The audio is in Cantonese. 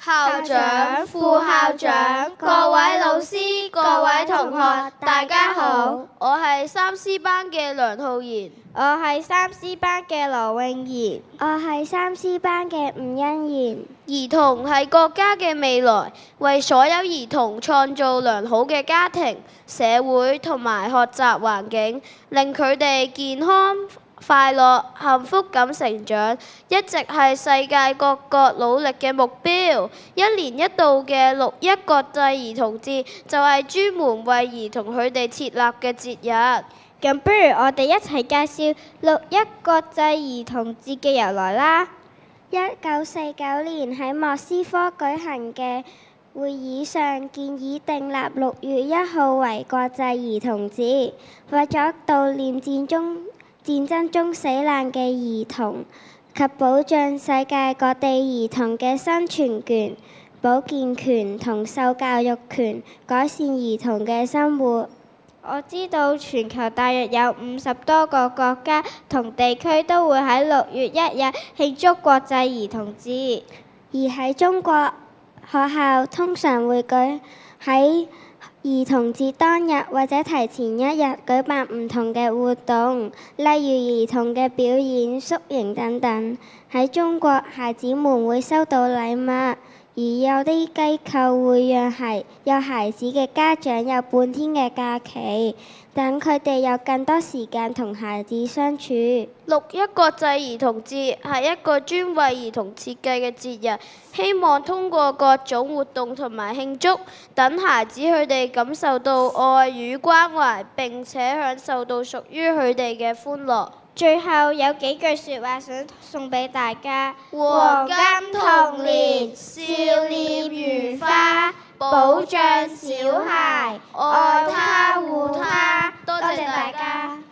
校長、副校長、各位老師、各位同學，大家好。我係3C 班嘅梁浩然。我係3C 班嘅羅詠怡。我係3C 班嘅吳欣妍。兒童係國家嘅未來，為所有兒童創造良好嘅家庭、社會同埋學習環境，令佢哋健康、快樂、幸福咁成長，一直係世界各國努力嘅目標。一年一度嘅6·1國際兒童節就係專門為兒童佢哋設立嘅節日。咁不如我哋一齊介紹6·1國際兒童節嘅由來啦。1949年喺莫斯科舉行嘅會議上建議訂立6月1號為國際兒童節，為咗悼念戰爭中死難嘅兒童及保障世界各地兒童嘅生存權、保健權同受教育權，改善兒童嘅生活。我知道全球大約有50多個國家同地區都會喺6月1日慶祝國際兒童節，而喺中國，學校通常會喺兒童節當日或者提前一日舉辦唔同嘅活動，例如兒童嘅表演、宿營等等。喺中國，孩子們會收到禮物，而有啲機構會讓有孩子嘅家長有半天嘅假期，等佢哋有更多時間同孩子相處。6·1國際兒童節係一個專為兒童設計嘅節日，希望通過各種活動同埋慶祝，等孩子佢哋感受到愛與關懷，並且享受到屬於佢哋嘅歡樂。最後有幾句説話想送俾大家：黃金童年，少年如花，保障小孩，愛他